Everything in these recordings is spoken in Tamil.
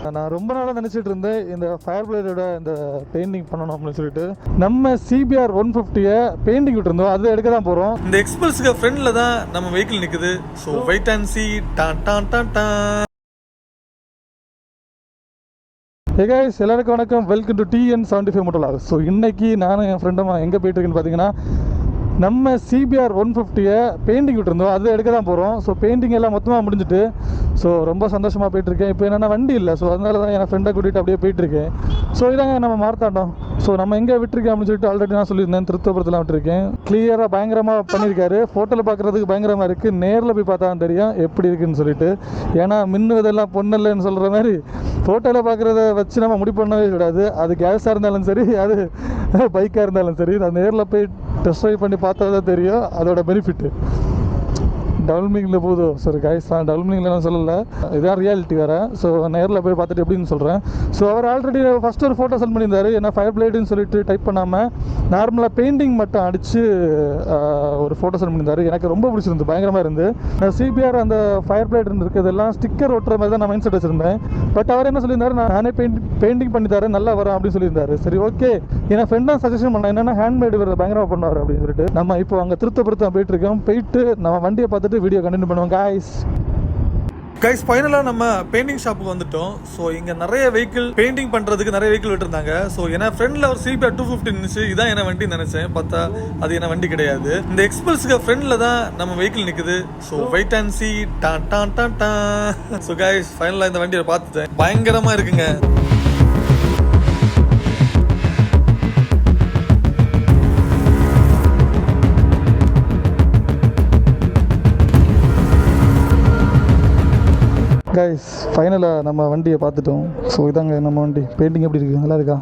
நான் ரொம்ப நாளாக நினச்சிட்டு இருந்தேன் இந்த ஃபயர் பிளேடோட இந்த பெயிண்டிங் பண்ணணும் அப்படின்னு சொல்லிட்டு. நம்ம சிபிஆர் 150 பெயிண்டிங் விட்டுருந்தோம், அது எடுக்க தான் போகிறோம். இந்த எக்ஸ்பல்ஸுக்கு ஃப்ரெண்டில் தான் நம்ம வெஹிக்கிள் நிற்குது. So wait and see. டான் டான் டான் டான். Hey guys, எல்லாருக்கும் வணக்கம். Welcome to TN75 Motor Vlogs. ஸோ இன்றைக்கி நானும் என் ஃப்ரெண்டும் எங்கே போயிட்டுருக்குன்னு பார்த்தீங்கன்னா, நம்ம சிபிஆர் 150 பெயிண்டிங் விட்டுருந்தோம், அது எடுக்க தான் போகிறோம். ஸோ பெயிண்டிங் எல்லாம் மொத்தமாக முடிஞ்சுட்டு ஸோ ரொம்ப சந்தோஷமாக போயிட்டுருக்கேன். இப்போ என்னென்னா வண்டி இல்லை, ஸோ அதனால தான் என் ஃப்ரெண்டை கூட்டிகிட்டு அப்படியே போயிட்டுருக்கேன். ஸோ இதாங்க நம்ம மார்த்தாண்டம். ஸோ நம்ம எங்கே விட்டுருக்கேன் அப்படின்னு சொல்லிட்டு ஆல்ரெடி நான் சொல்லியிருந்தேன், திருத்தபுரத்தில் விட்டுருக்கேன். கிளியராக பயங்கரமாக பண்ணியிருக்காரு. ஃபோட்டோவில் பார்க்குறதுக்கு பயங்கரமாக இருக்குது, நேரில் போய் பார்த்தா தெரியும் எப்படி இருக்குதுன்னு சொல்லிட்டு. ஏன்னா மின்னுவதெல்லாம் பொண்ணில்லைன்னு சொல்கிற மாதிரி ஃபோட்டோவில் பார்க்குறத வச்சு நம்ம முடி பண்ணவே கூடாது. அது கேஸாக இருந்தாலும் சரி, அது பைக்காக இருந்தாலும் சரி, நான் நேரில் போய் டெஸ்ட் ட்ரைவ் பண்ணி பார்த்தா தான் தெரியும் அதோட பெனிஃபிட்டு. டபுள்மிங்கில் போகுது சார் கைஸ், நான் டபுள்மிங்கில் சொல்லலை, இதான் ரியாலிட்டி வேறு. ஸோ நேரில் போய் பார்த்துட்டு எப்படின்னு சொல்கிறேன். ஸோ அவர் ஆல்ரெடி ஃபஸ்ட்டு ஒரு ஃபோட்டோ சென்ட் பண்ணியிருந்தார். ஏன்னா ஃபயர் பிளேடுன்னு சொல்லிட்டு டைப் பண்ணாமல் நார்மலாக பெயிண்டிங் மட்டும் அடித்து ஒரு ஃபோட்டோ சென்ட் பண்ணியிருந்தார். எனக்கு ரொம்ப பிடிச்சிருந்து, பயங்கரமாக இருந்து. நான் சிபிஆர் அந்த ஃபயர் பிளேடு இருக்கிறதெல்லாம் ஸ்டிக்கர் ஒட்டுற மாதிரி தான் நான் மைண்ட் செட் வச்சுருந்தேன். பட் அவர் என்ன சொல்லியிருந்தாரு, நானே பெயிண்டிங் பண்ணி தரேன், நல்லா வரும் அப்படின்னு சொல்லியிருந்தாரு. சரி ஓகே, என் ஃப்ரெண்டாக சஜஷன் பண்ணேன், என்னென்னா ஹேண்ட்மேடு வேறு பயங்கரமாக பண்ணுவார் அப்படின்னு சொல்லிட்டு. நம்ம இப்போ அங்கே திருத்தபுரத்தான் போயிட்டுருக்கோம். போயிட்டு நம்ம வண்டியை பார்த்துட்டு வீடியோ கண்டினியூ பண்ணுவோம் கைஸ். ஃபைனலாக நம்ம பெயிண்டிங் ஷாப்புக்கு வந்துட்டோம். ஸோ இங்கே நிறைய வெஹிக்கிள் பெயிண்டிங் பண்ணுறதுக்கு நிறைய வெஹிக்கிள் விட்டுருந்தாங்க. ஸோ ஏன்னா ஃப்ரெண்டில் ஒரு சிபிஆர் 250 நின்றுச்சு. இதான் என்ன வண்டி நினச்சேன், பார்த்தா அது என்ன வண்டி கிடையாது. இந்த எக்ஸ்பல்ஸுக்கு ஃப்ரெண்டில் தான் நம்ம வெஹிக்கிள் நிற்குது. So wait and see. டான் டான் டான் டான். ஸோ கைஸ் ஃபைனலாக இந்த வண்டியை பார்த்துட்டேன், பயங்கரமாக இருக்குங்க. கைஸ் ஃபைனலாக நம்ம வண்டியை பார்த்துட்டோம். ஸோ இதாங்க நம்ம வண்டி. பெயிண்டிங் எப்படி இருக்குது, நல்லா இருக்கா?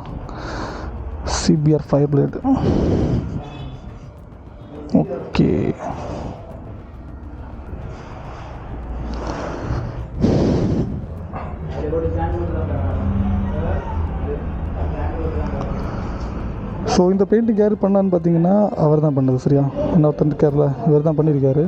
CBR fire blade. Okay, so இந்த பெயிண்டிங் யார் பண்ணான்னு பார்த்தீங்கன்னா அவர் தான் பண்ணது. சரியா, இன்னொருத்தர் கேரளா இவர் தான் பண்ணியிருக்காரு.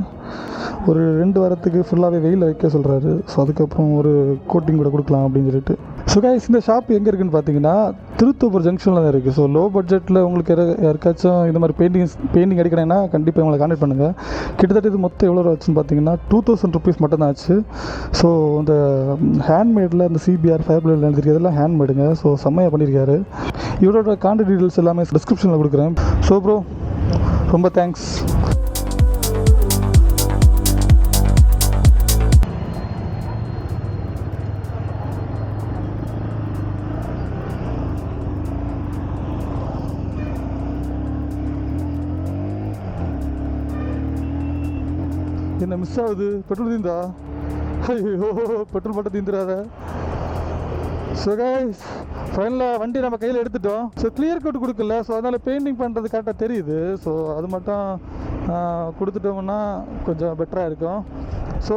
ஒரு 2 வாரத்துக்கு ஃபுல்லாகவே வெயிலில் வைக்க சொல்கிறாரு. ஸோ அதுக்கப்புறம் ஒரு கோட்டிங் கூட கொடுக்கலாம் அப்படின்னு சொல்லிட்டு. ஸோ கைஸ் இந்த ஷாப் எங்கே இருக்குதுன்னு பார்த்தீங்கன்னா திருத்தூப்பூர் ஜங்ஷனில் தான் இருக்குது. ஸோ லோ பட்ஜெட்டில் உங்களுக்கு யாருக்காச்சும் இந்த மாதிரி பெயிண்டிங் அடிக்கணும்னா கண்டிப்பாக உங்களை கான்டெக்ட் பண்ணுங்கள். கிட்டத்தட்ட இது மொத்தம் எவ்வளோ ஆச்சுன்னு பார்த்தீங்கன்னா 2000 rupees மட்டும் தான் ஆச்சு. ஸோ இந்த ஹேண்ட்மேடில் இந்த சிபிஆர் ஃபயர் பிளேடில் எழுதிருக்கு, இதெல்லாம் ஹேண்ட்மேடுங்க. ஸோ செம்மையாக பண்ணியிருக்காரு. இவரோட கான்டாக்ட் டீட்டெயில்ஸ் எல்லாமே டிஸ்கிரிப்ஷனில் கொடுக்குறேன். ஸோ ப்ரோ ரொம்ப தேங்க்ஸ். என்ன மிஸ் ஆகுது, பெட்ரோல் தீந்தா? ஐயோ பெட்ரோல் மட்டும் தீந்துடாத. ஸோ கைஸ் ஃபைனலாக வண்டி நம்ம கையில் எடுத்துட்டோம். ஸோ கிளியர் கோட் கொடுக்கல, ஸோ அதனால் பெயிண்டிங் பண்ணுறது கரெக்டாக தெரியுது. ஸோ அது மட்டும் கொடுத்துட்டோம்னா கொஞ்சம் பெட்டராக இருக்கும். ஸோ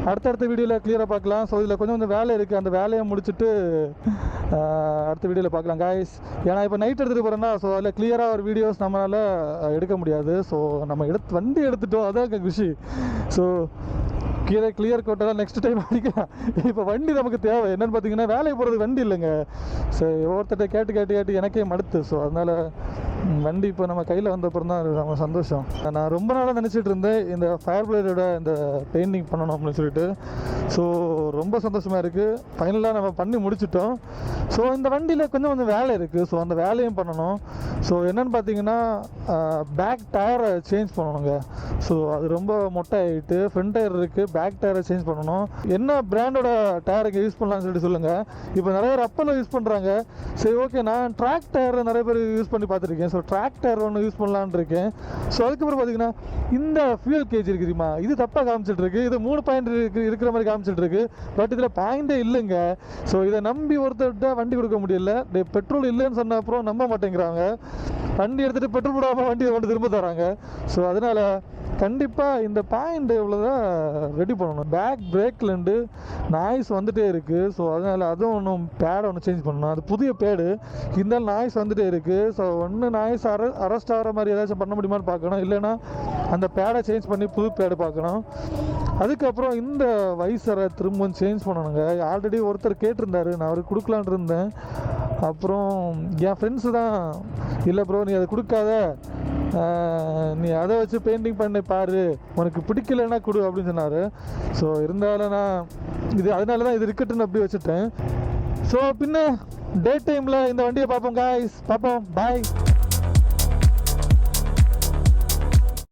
அடுத்த வீடியோவில் கிளியராக பார்க்கலாம். ஸோ இதில் கொஞ்சம் வேலை இருக்குது, அந்த வேலையை முடிச்சுட்டு அடுத்த வீடியோவில் பார்க்கலாம் காய்ஸ். ஏன்னா இப்போ நைட் எடுத்துகிட்டு போகிறேன்னா, ஸோ அதில் கிளியராக ஒரு வீடியோஸ் நம்மளால் எடுக்க முடியாது. ஸோ நம்ம வண்டி எடுத்துட்டோம், அதான் குஷி. ஸோ கிளியர் கோட்டெல்லாம் நெக்ஸ்ட் டைம் அடிக்கலாம். இப்போ வண்டி நமக்கு தேவை. என்னென்னு பார்த்தீங்கன்னா வேலைக்கு போகிறது வண்டி இல்லைங்க. ஸோ ஒவ்வொருத்தட்ட கேட்டு எனக்கே மடுத்து. ஸோ அதனால் வண்டி இப்போ நம்ம கையில் வந்தப்பறம் தான் நம்ம சந்தோஷம். நான் ரொம்ப நாளாக நினச்சிட்டு இருந்தேன் இந்த ஃபயர் பிளேடோட இந்த பெயிண்டிங் பண்ணணும் அப்படின்னு சொல்லிட்டு. ஸோ ரொம்ப சந்தோஷமாக இருக்குது. ஃபைனலாக நம்ம பண்ணி முடிச்சிட்டோம். ஸோ இந்த வண்டியில் கொஞ்சம் வேலை இருக்குது. ஸோ அந்த வேலையும் பண்ணணும். ஸோ என்னென்னு பார்த்தீங்கன்னா பேக் டயரை சேஞ்ச் பண்ணணுங்க. ஸோ அது ரொம்ப மொட்டை ஆகிட்டு, ஃப்ரண்ட் டயர் இருக்குது, பேக் டயரை சேஞ்ச் பண்ணணும். என்ன பிராண்டோட டயருக்கு யூஸ் பண்ணலாம்னு சொல்லிட்டு சொல்லுங்கள். இப்போ நிறைய பேர் அப்போல யூஸ் பண்ணுறாங்க. சரி ஓகே, நான் ட்ராக் டயர் நிறைய பேர் யூஸ் பண்ணி பார்த்துருக்கேன். ஸோ ட்ராக் டயர் ஒன்று யூஸ் பண்ணலான்னு இருக்கேன். ஸோ அதுக்கப்புறம் பார்த்தீங்கன்னா இந்த ஃபியூல் கேஜ் இருக்குதுமா, இது தப்பாக காமிச்சிட்ருக்கு. இது 3 பாயிண்ட் இருக்கிற மாதிரி காமிச்சிட்ருக்கு. பட் இதில் பாயிண்டே இல்லைங்க. ஸோ இதை நம்பி ஒருத்தர்கிட்ட வண்டி கொடுக்க முடியல. பெட்ரோல் இல்லைன்னு சொன்ன அப்புறம் நம்ப மாட்டேங்கிறாங்க. வண்டி எடுத்துகிட்டு பெட்ரோல் போடாமல் வண்டியை கொண்டு திரும்ப தராங்க. ஸோ அதனால் கண்டிப்பாக இந்த பாயிண்ட் இவ்வளோதான் ரெடி பண்ணணும். பேக் பிரேக்லேருந்து நாய்ஸ் வந்துகிட்டே இருக்குது. ஸோ அதனால் அதுவும் ஒன்றும் பேடை ஒன்று சேஞ்ச் பண்ணணும். அது புதிய பேடு, இருந்தாலும் நாய்ஸ் வந்துகிட்டே இருக்குது. ஸோ ஒன்று நாய்ஸ் அரெஸ்ட் ஆகிற மாதிரி ஏதாச்சும் பண்ண முடியுமான்னு பார்க்கணும். இல்லைன்னா அந்த பேடை சேஞ்ச் பண்ணி புது பேடு பார்க்கணும். அதுக்கப்புறம் இந்த வைசரை திரும்ப சேஞ்ச் பண்ணணுங்க. ஆல்ரெடி ஒருத்தர் கேட்டிருந்தாரு, நான் அவருக்கு கொடுக்கலான் இருந்தேன். அப்புறம் என் ஃப்ரெண்ட்ஸு தான், இல்லை ப்ரோ நீ அதை கொடுக்காத, நீ அதை வச்சு பெயிண்டிங் பண்ணி பாரு, உனக்கு பிடிக்கலன்னா கொடு அப்படின்னு சொன்னார். ஸோ இருந்தாலும் நான் இது அதனால தான் இது இருக்கட்டுன்னு அப்படி வச்சுட்டேன். ஸோ பின்ன டே டைமில் இந்த வண்டியை பார்ப்போம் காய்ஸ், பார்ப்போம், பாய்.